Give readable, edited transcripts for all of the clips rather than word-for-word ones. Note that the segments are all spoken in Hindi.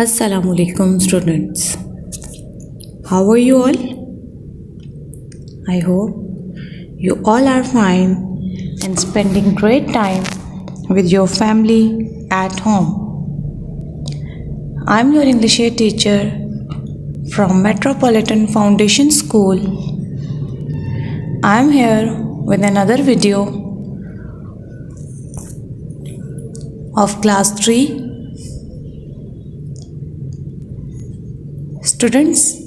Assalamualaikum students. How are you all? I hope you all are fine and spending great time with your family at home. I'm your English teacher from Metropolitan Foundation School. I'm here with another video of class 3. Students,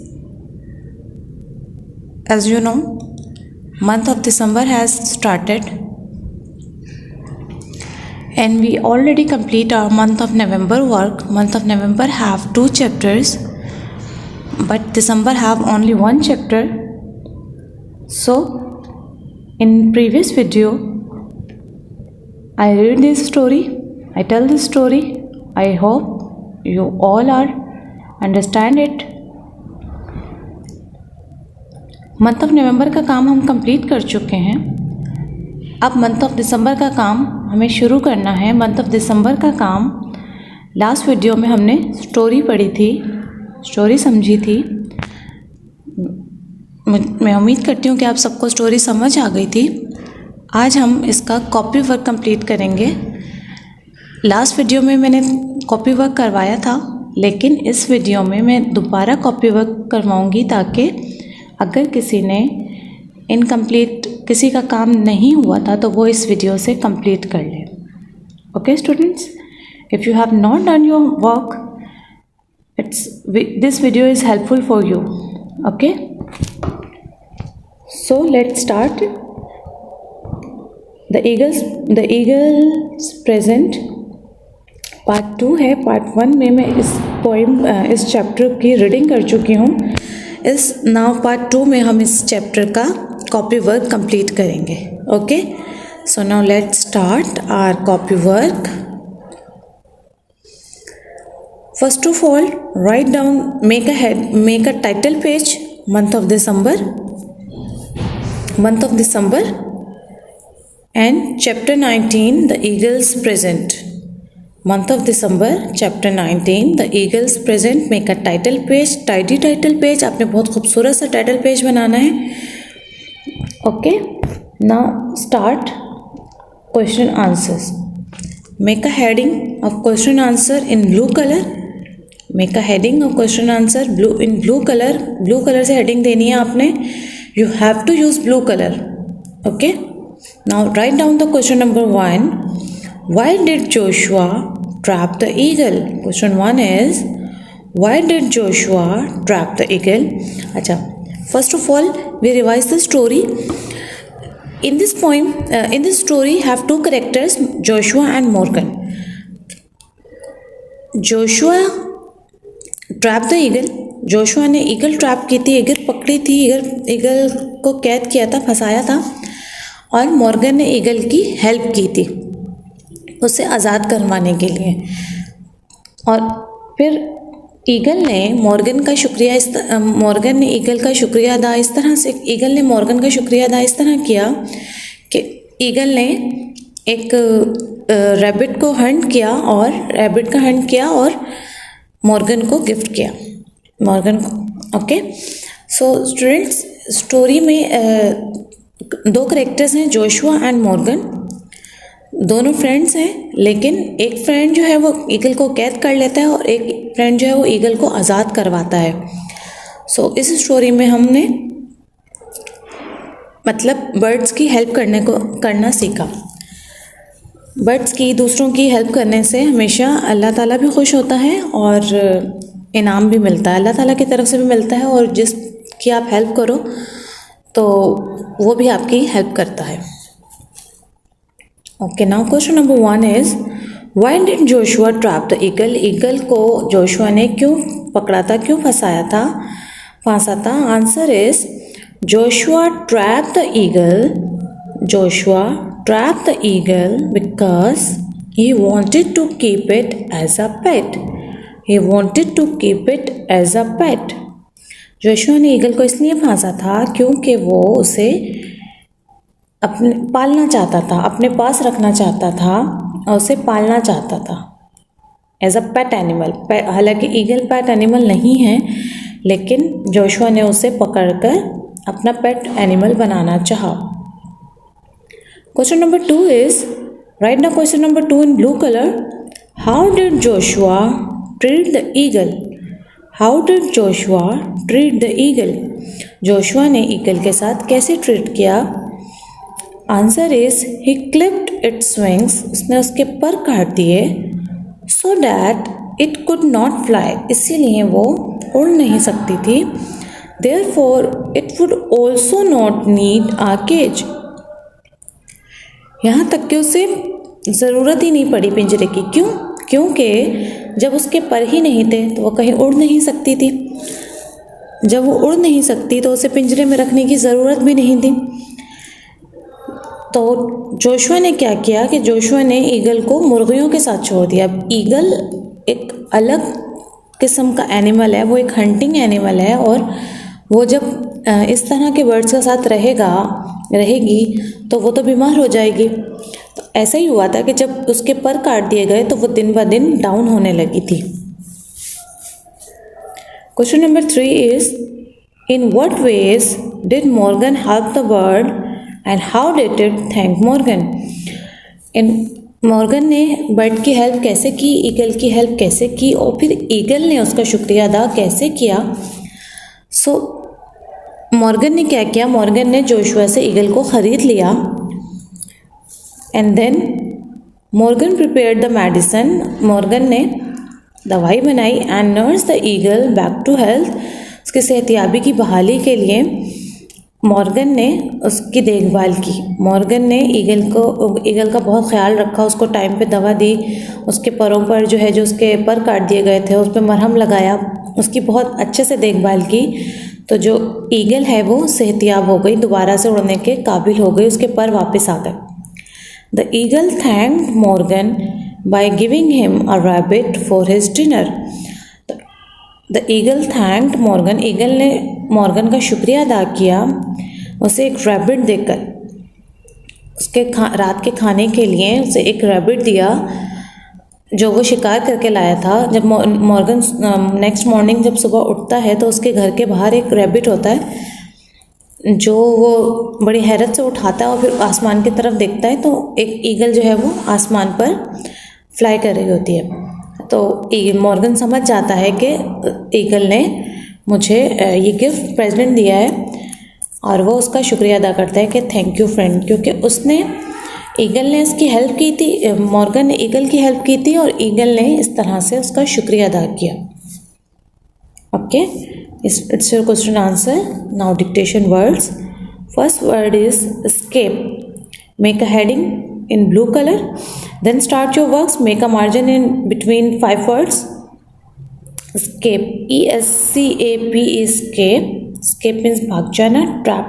as you know, month of December has started and we already complete our month of November work. Month of November have 2 chapters, but December have only 1 chapter. So in previous video I read this story, I tell this story. I hope you all are understand it. Month of November का काम हम कंप्लीट कर चुके हैं. अब मंथ ऑफ दिसंबर का काम हमें शुरू करना है. मंथ ऑफ दिसंबर का काम लास्ट वीडियो में हमने स्टोरी पढ़ी थी, स्टोरी समझी थी. मैं उम्मीद करती हूँ कि आप सबको स्टोरी समझ आ गई थी. आज हम इसका कॉपी वर्क कंप्लीट करेंगे. लास्ट वीडियो में मैंने कॉपी वर्क करवाया था, लेकिन इस वीडियो में मैं दोबारा कॉपी वर्क करवाऊँगी ताकि अगर किसी ने इनकम्प्लीट किसी का काम नहीं हुआ था तो वो इस वीडियो से कंप्लीट कर ले. Okay students, if you have not done your work, this video is helpful for you. Okay, so let's start. The eagles present part 2 है. पार्ट 1 में मैं इस चैप्टर की रीडिंग कर चुकी हूँ. इस नाउ पार्ट 2 में हम इस चैप्टर का कॉपी वर्क कंप्लीट करेंगे. Okay, so now let's start our copy work. First of all, write down, make a title page. Month of December and chapter 19 the eagles present. Month of December, chapter 19, the eagles present. Make a title page, tidy title page. आपने बहुत खूबसूरत सा टाइटल पेज बनाना है. Okay, now start question answers. Make a heading of question answer in blue colour. Make a heading of question answer in blue colour. Blue colour से हेडिंग देनी है आपने. You have to use blue colour. Okay, now write down the question number 1. Why did Joshua trap the eagle? Question 1 is, why did Joshua trap the eagle? अच्छा, first of all, we revise the story. In this poem, in this story, have 2 characters, Joshua and Morgan. Joshua trapped the eagle. Joshua ने ईगल ट्रैप की थी, ईगल पकड़ी थी, ईगल को कैद किया था, फंसाया था. और मॉर्गन ने ईगल की हेल्प की थी उसे आज़ाद करवाने के लिए. और फिर ईगल ने मॉर्गन का शुक्रिया अदा इस तरह किया कि ईगल ने एक रैबिट को हंट किया और मॉर्गन को गिफ्ट किया, मॉर्गन को. ओके, सो स्टूडेंट्स, स्टोरी में 2 करेक्टर्स हैं, जोशुआ एंड मॉर्गन. दोनों फ्रेंड्स हैं, लेकिन एक फ्रेंड जो है वो ईगल को कैद कर लेता है और एक फ्रेंड जो है वो ईगल को आज़ाद करवाता है. सो इस स्टोरी में हमने मतलब बर्ड्स की हेल्प करना सीखा. बर्ड्स की दूसरों की हेल्प करने से हमेशा अल्लाह ताला भी खुश होता है और इनाम भी मिलता है, अल्लाह ताला की तरफ से भी मिलता है, और जिसकी आप हेल्प करो तो वो भी आपकी हेल्प करता है. Okay, now question number 1 is, why did Joshua trap the eagle? Eagle को जोशुआ ने क्यों पकड़ा था, क्यों फंसा था? Answer is, Joshua trap the eagle because he wanted to keep it as a pet. Joshua ने ईगल को इसलिए फंसा था क्योंकि वो उसे पालना चाहता था, अपने पास रखना चाहता था और उसे पालना चाहता था एज अ पेट एनिमल। हालांकि ईगल पेट एनिमल नहीं है, लेकिन जोशुआ ने उसे पकड़कर अपना पेट एनिमल बनाना चाहा। Question number 2 is right now question number 2 in blue colour. How did Joshua treat the eagle? How did Joshua treat the eagle? Joshua ने ईगल के साथ कैसे ट्रीट किया? Answer is he clipped its wings, उसने उसके पर काट दिए, so that it could not fly, इसीलिए वो उड़ नहीं सकती थी। Therefore it would also not need a cage, यहाँ तक कि उसे ज़रूरत ही नहीं पड़ी पिंजरे की। क्यों? क्योंकि जब उसके पर ही नहीं थे तो वो कहीं उड़ नहीं सकती थी। जब वो उड़ नहीं सकती तो उसे पिंजरे में रखने की ज़रूरत भी नहीं थी। तो जोशुआ ने क्या किया कि जोशुआ ने ईगल को मुर्गियों के साथ छोड़ दिया। ईगल एक अलग किस्म का एनिमल है, वो एक हंटिंग एनिमल है, और वो जब इस तरह के बर्ड्स के साथ रहेगी तो वो तो बीमार हो जाएगी। तो ऐसा ही हुआ था कि जब उसके पर काट दिए गए तो वो दिन ब दिन डाउन होने लगी थी। Question number 3 is in what ways did Morgan help the bird and how did it thank Morgan? Morgan ने बर्ड की हेल्प कैसे की, ईगल की हेल्प कैसे की, और फिर ईगल ने उसका शुक्रिया अदा कैसे किया? मॉर्गन ने क्या किया? मॉर्गन ने जोशुआ से ईगल को ख़रीद लिया, and then Morgan prepared the medicine, Morgan ने दवाई बनाई, and nurse the eagle back to health, उसकी सेहतयाबी की बहाली के लिए मॉर्गन ने उसकी देखभाल की। मॉर्गन ने ईगल का बहुत ख्याल रखा, उसको टाइम पे दवा दी, उसके परों पर जो उसके पर काट दिए गए थे उस पर मरहम लगाया, उसकी बहुत अच्छे से देखभाल की। तो जो ईगल है वो सेहतयाब हो गई, दोबारा से उड़ने के काबिल हो गई, उसके पर वापस आ गए। The eagle thanked Morgan by giving him a rabbit for his dinner. The eagle thanked Morgan, eagle ने मॉर्गन का शुक्रिया अदा किया उसे एक रैबिट देकर। उसके रात के खाने के लिए उसे एक रैबिट दिया जो वो शिकार करके लाया था। जब मॉर्गन नेक्स्ट मॉर्निंग जब सुबह उठता है तो उसके घर के बाहर एक रैबिट होता है जो वो बड़ी हैरत से उठाता है और फिर आसमान की तरफ देखता है, तो एक ईगल जो है वो आसमान पर फ्लाई कर रही होती है। तो मॉर्गन समझ जाता है कि ईगल ने मुझे ये गिफ्ट प्रेजेंट दिया है, और वो उसका शुक्रिया अदा करता है कि थैंक यू फ्रेंड, क्योंकि उसने ईगल ने इसकी हेल्प की थी, मॉर्गन ने ईगल की हेल्प की थी और ईगल ने इस तरह से उसका शुक्रिया अदा किया। Okay, it's your question answer. Now dictation words. First word is escape. Make a heading in blue color. Then start your works. Make a margin in between 5 words. Escape, ESCAP, escape. Escape means भाग जाना. Trap,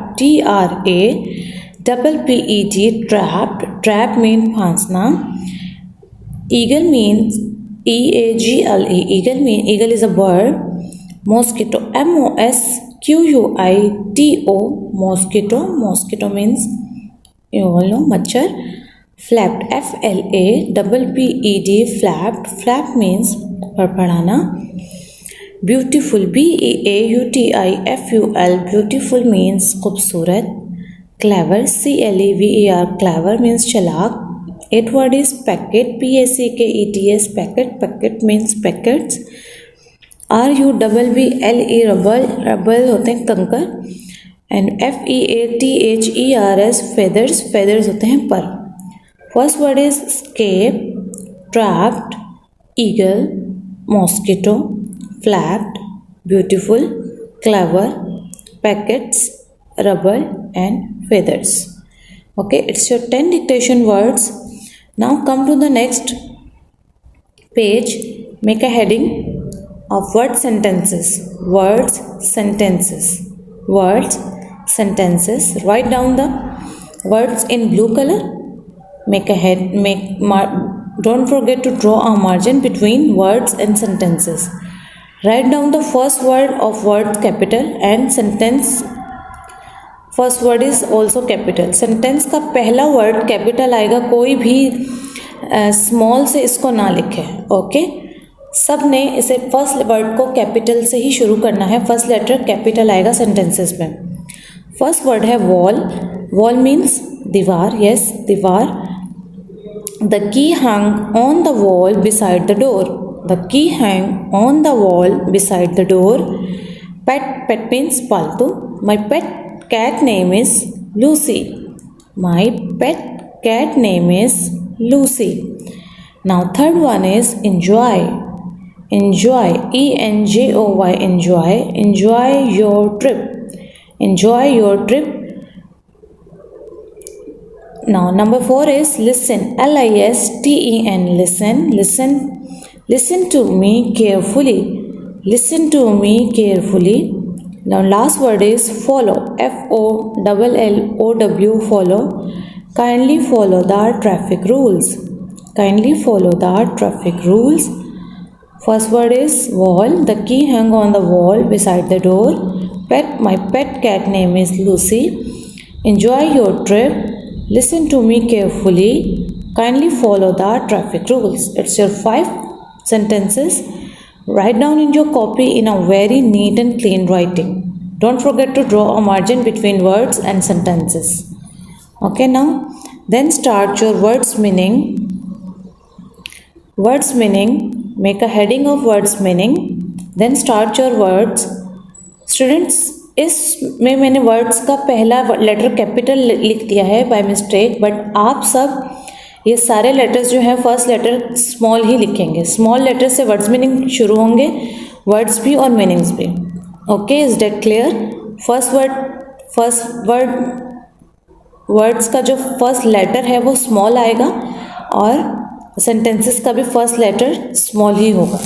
TRAPPED, trapped. Trap means फांसना. Eagle means EAGLE. Eagle is a bird. Mosquito, MOSQUITO, mosquito means you all know मच्छर. Flapped, FLAPPED, flap means फड़फड़ाना. Beautiful, BEAUTIFUL, beautiful means खूबसूरत. Clever, CLEVER, clever means चालाक. 8th word is packet, PACKETS, packet means packets. RUBBLE, rubble होते हैं कंकर. एंड FEATHERS, feathers होते हैं पर. First word is escape, trapped, eagle, mosquito, flapped, beautiful, clever, packets, rubble and feathers. Okay, it's your 10 dictation words. Now come to the next page. Make a heading of word sentences. Words, sentences. Words, sentences. Write down the words in blue color. Make a head. Don't forget to draw a margin between words and sentences. Write down the first word of word capital and sentence. First word is also capital. Sentence का पहला word capital आएगा, कोई भी small से इसको ना लिखे. Okay. सब ने इसे फर्स्ट वर्ड को कैपिटल से ही शुरू करना है, फर्स्ट लेटर कैपिटल आएगा सेंटेंसेस में। फर्स्ट वर्ड है वॉल। वॉल मीन्स दीवार, यस दीवार। The key hang on the wall beside the door. The key hang on the wall beside the door. Pet, pet means पालतू। My pet cat name is Lucy. My pet cat name is Lucy. Now third one is enjoy. Enjoy, ENJOY, enjoy. Enjoy your trip. Enjoy your trip. Now number 4 is listen. LISTEN, listen. Listen. Listen to me carefully. Listen to me carefully. Now last word is follow. FOLLOW, follow. Kindly follow the traffic rules. Kindly follow the traffic rules. First word is wall. The key hung on the wall beside the door. Pet, my pet cat name is Lucy. Enjoy your trip. Listen to me carefully. Kindly follow the traffic rules. It's your 5 sentences. Write down in your copy in a very neat and clean writing. Don't forget to draw a margin between words and sentences. Okay, now then start your words meaning. Words meaning, make a heading of words meaning, then start your words. Students, इसमें मैंने वर्ड्स का पहला लेटर कैपिटल लिख दिया है बाय मिस्टेक, बट आप सब ये सारे लेटर्स जो हैं फर्स्ट लेटर स्मॉल ही लिखेंगे। स्मॉल लेटर से वर्ड्स मीनिंग शुरू होंगे, वर्ड्स भी और मीनिंग्स भी। Okay, is that clear? First words का जो फर्स्ट लेटर है वो स्मॉल आएगा और सेंटेंसेस का भी फर्स्ट लेटर स्मॉल ही होगा।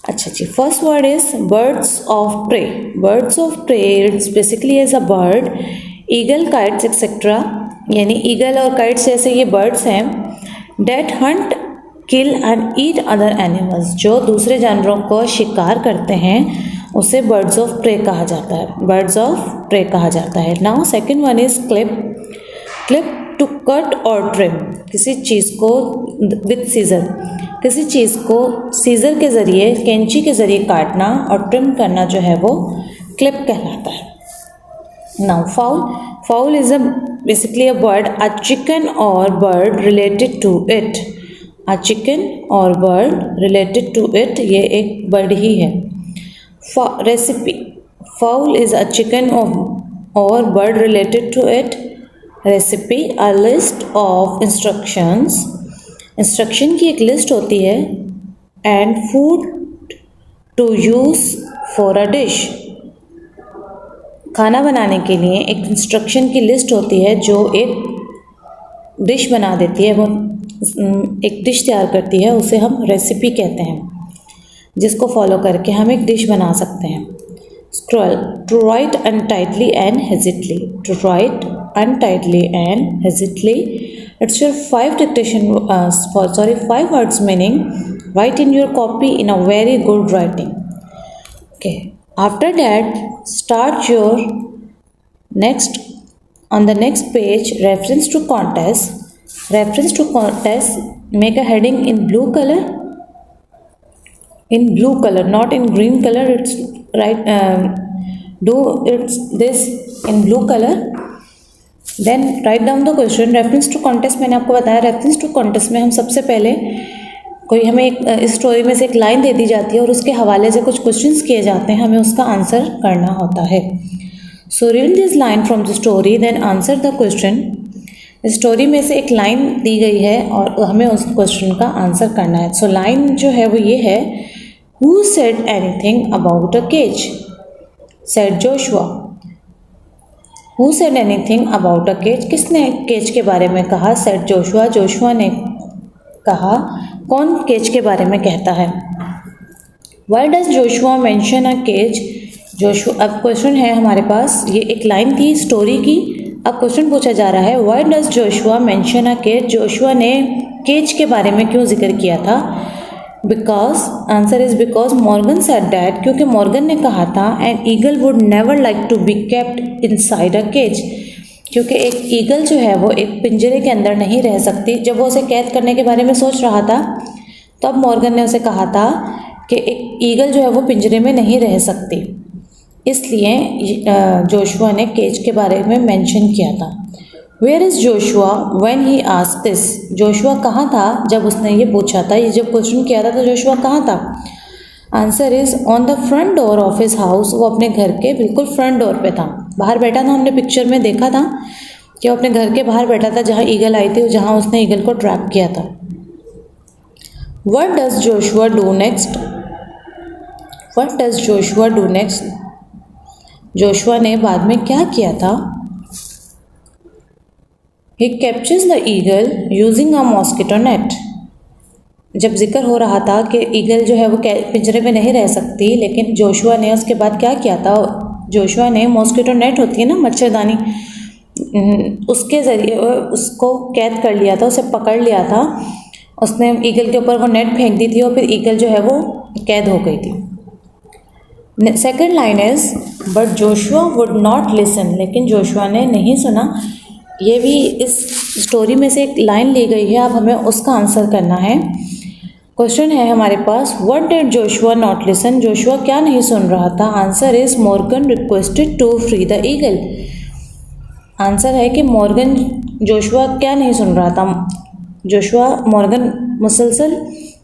अच्छा जी, first word is birds of prey. Birds of prey it's basically as a bird, eagle, kites etcetera, यानी ईगल और काइट्स जैसे ये बर्ड्स हैं। That hunt, kill and eat other animals, जो दूसरे जानवरों को शिकार करते हैं उसे बर्ड्स ऑफ प्रे कहा जाता है। बर्ड्स ऑफ प्रे कहा जाता है। Now second one is clip. Clip to cut और ट्रिम, किसी चीज़ को विथ सीजर, किसी चीज़ को सीजर के ज़रिए, कैंची के ज़रिए काटना और ट्रिम करना जो है वो क्लिप कहलाता है। Now fowl. Fowl is basically a bird, a chicken और bird related to it. A chicken और बर्ड रिलेटेड टू इट, ये एक बर्ड ही है। Recipe. Fowl is a chicken और bird related to it. Recipe, a list of instructions, instruction की एक लिस्ट होती है। And food to use for a dish, खाना बनाने के लिए एक इंस्ट्रक्शन की लिस्ट होती है जो एक डिश बना देती है, वो एक डिश तैयार करती है, उसे हम रेसिपी कहते हैं, जिसको फॉलो करके हम एक डिश बना सकते हैं। Scroll, to write untidily and hesitantly. To write untidily and hesitantly. It's your 5 dictation, 5 words meaning. Write in your copy in a very good writing. Okay. After that, start your next, on the next page, reference to contest. Reference to contest, make a heading in blue color. In blue color, not in green color. It's right. Do it's this in blue color. Then write down the question. Reference to context मैंने आपको बताया, रेफरेंस टू कॉन्टेस्ट में हम सबसे पहले कोई हमें एक इस स्टोरी में से एक लाइन दे दी जाती है और उसके हवाले से कुछ क्वेश्चंस किए जाते हैं, हमें उसका आंसर करना होता है। So read this line from the story then answer the question. इस स्टोरी में से एक लाइन दी गई है और हमें उस क्वेश्चन का आंसर करना है। सो लाइन जो है वो ये है, who said anything about a cage? Said Joshua. Who said anything about a cage? किसने केज के बारे में कहा? Said Joshua. जोशुआ ने कहा। कौन केज के बारे में कहता है? Why does Joshua mention a cage? Joshua, अब क्वेश्चन है हमारे पास, ये एक लाइन थी स्टोरी की, अब क्वेश्चन पूछा जा रहा है, Why does Joshua mention a cage? Joshua ने केज के बारे में क्यों जिक्र किया था? Because, answer is because Morgan said that, क्योंकि मॉर्गन ने कहा था, an eagle would never like to be kept inside a cage, क्योंकि एक ईगल जो है वो एक पिंजरे के अंदर नहीं रह सकती। जब वो उसे कैद करने के बारे में सोच रहा था तब मॉर्गन ने उसे कहा था कि एक ईगल जो है वो पिंजरे में नहीं रह सकती, इसलिए जोशुआ ने केज के बारे में मेंशन किया था। Where is Joshua when he asked this? Joshua कहाँ था जब उसने ये पूछा था, ये जब क्वेश्चन किया था तो जोशुआ कहाँ था? Answer is on the front door of his house. वो अपने घर के बिल्कुल फ्रंट डोर पे था, बाहर बैठा था। हमने पिक्चर में देखा था कि वो अपने घर के बाहर बैठा था जहाँ ईगल आई थी, जहाँ उसने ईगल को ट्रैप किया था। What does Joshua do next? What does Joshua do next? Joshua ने बाद में क्या किया था? He captures the eagle using a mosquito net. जब जिक्र हो रहा था कि ईगल जो है वो पिंजरे में नहीं रह सकती, लेकिन जोशुआ ने उसके बाद क्या किया था? जोशुआ ने मॉस्किटो नेट होती है ना, मच्छरदानी, उसके ज़रिए उसको कैद कर लिया था, उसे पकड़ लिया था। उसने ईगल के ऊपर वो नेट फेंक दी थी और फिर ईगल जो है वो कैद हो गई थी। Second line is but Joshua would not listen. लेकिन जोशुआ ने नहीं सुना। ये भी इस स्टोरी में से एक लाइन ली गई है, अब हमें उसका आंसर करना है। क्वेश्चन है हमारे पास, what did Joshua not listen? Joshua क्या नहीं सुन रहा था? Answer is Morgan requested to free the eagle. Answer है कि मॉर्गन, जोशुआ क्या नहीं सुन रहा था? मॉर्गन मुसलसल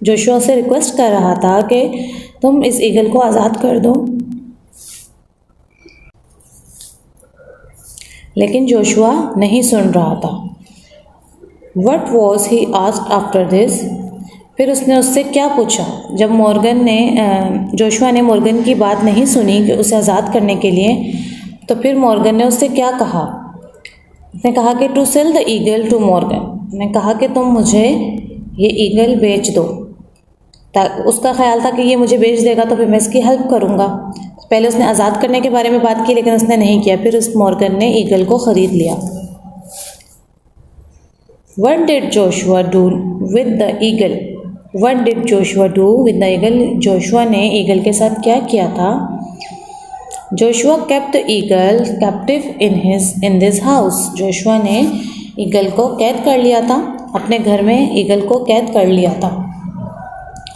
जोशुआ से रिक्वेस्ट कर रहा था कि तुम इस ईगल को आज़ाद कर दो, लेकिन जोशुआ नहीं सुन रहा था। What was he asked after this? फिर उसने उससे क्या पूछा? जब जोशुआ ने मॉर्गन की बात नहीं सुनी कि उसे आज़ाद करने के लिए, तो फिर मॉर्गन ने उससे क्या कहा? उसने कहा कि to sell the eagle to Morgan. ने कहा कि तुम मुझे ये ईगल बेच दो। उसका ख्याल था कि ये मुझे बेच देगा तो फिर मैं इसकी हेल्प करूँगा। पहले उसने आज़ाद करने के बारे में बात की, लेकिन उसने नहीं किया। फिर उस मॉर्गन ने ईगल को ख़रीद लिया। What did Joshua do with the eagle? What did Joshua do with the eagle? Joshua ने ईगल के साथ क्या किया था? Joshua kept the eagle captive in this house. Joshua ने ईगल को कैद कर लिया था, अपने घर में ईगल को कैद कर लिया था,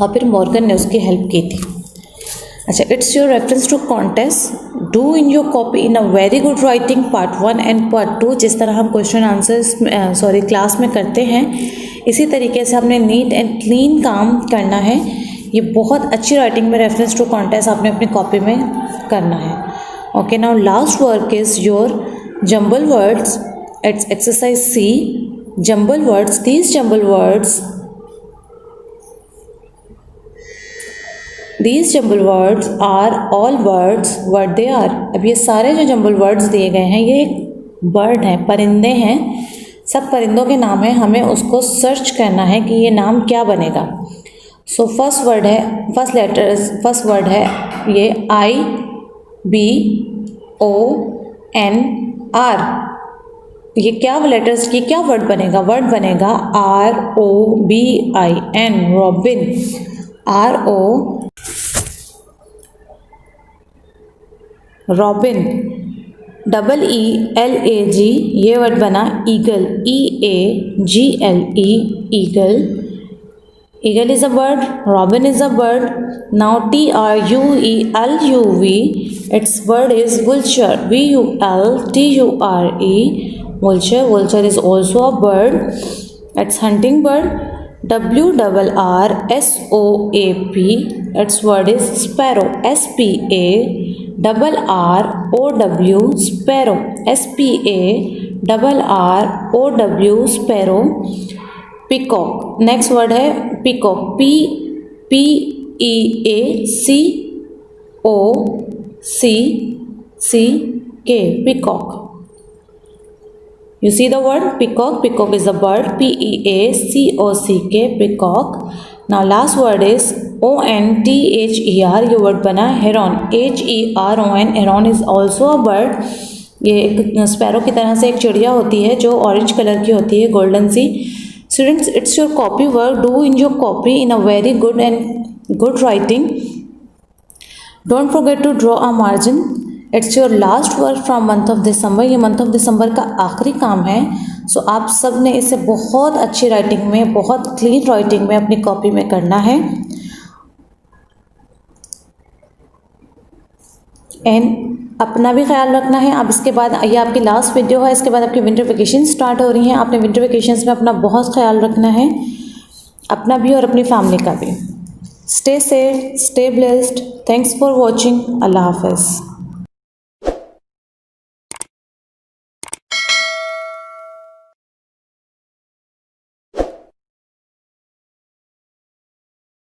और फिर मॉर्गन ने उसकी हेल्प की थी। अच्छा, it's your reference to context. Do in your copy in a very good writing part 1 and part 2। जिस तरह हम क्वेश्चन आंसर्स क्लास में करते हैं, इसी तरीके से आपने नीट एंड क्लीन काम करना है। ये बहुत अच्छी राइटिंग में रेफरेंस टू कॉन्टेस्ट आपने अपनी कॉपी में करना है। Okay, now last work is your jumble words. It's exercise C, jumble words. These jumble words are all words what they are. अब ये सारे जो जंबल वर्ड्स दिए गए हैं, ये एक बर्ड हैं, परिंदे हैं, सब परिंदों के नाम हैं। हमें उसको सर्च करना है कि ये नाम क्या बनेगा। सो फर्स्ट वर्ड है ये IBONR। ये क्या लेटर्स की क्या वर्ड बनेगा? वर्ड बनेगा ROBIN, रॉबिन। रॉबिन। EELAG, ये वर्ड बना eagle, EAGLE, eagle. Eagle is a bird, robin is a bird. Now TRUELUV, its word is vulture, VULTURE, vulture is also a bird. It's hunting bird. WRRSOAP, its word is sparrow, SPARROW, sparrow, SPARROW, sparrow। peacock, next word है peacock, PEACOCK, peacock। You see the word peacock. Peacock is a bird, PEACOCK, peacock। Now last word is ONTHER, ये word बना heron, HERON, heron is also a bird। ये एक स्पैरो की तरह से एक चिड़िया होती है जो ऑरेंज कलर की होती है, गोल्डन सी। Students, it's your copy work. Do in your copy in a very good writing. Don't forget to draw a margin. It's your last work from month of December. ये month of December का आखिरी काम है। सो आप सब ने इसे बहुत अच्छी राइटिंग में, बहुत क्लीन राइटिंग में अपनी कॉपी में करना है। एंड अपना भी ख्याल रखना है। अब इसके बाद ये आपकी लास्ट वीडियो है, इसके बाद आपकी विंटर वेकेशन स्टार्ट हो रही हैं। आपने विंटर वेकेशंस में अपना बहुत ख्याल रखना है, अपना भी और अपनी फैमिली का भी। Stay safe, stay blessed. Thanks for watching. Allah हाफ़िज़।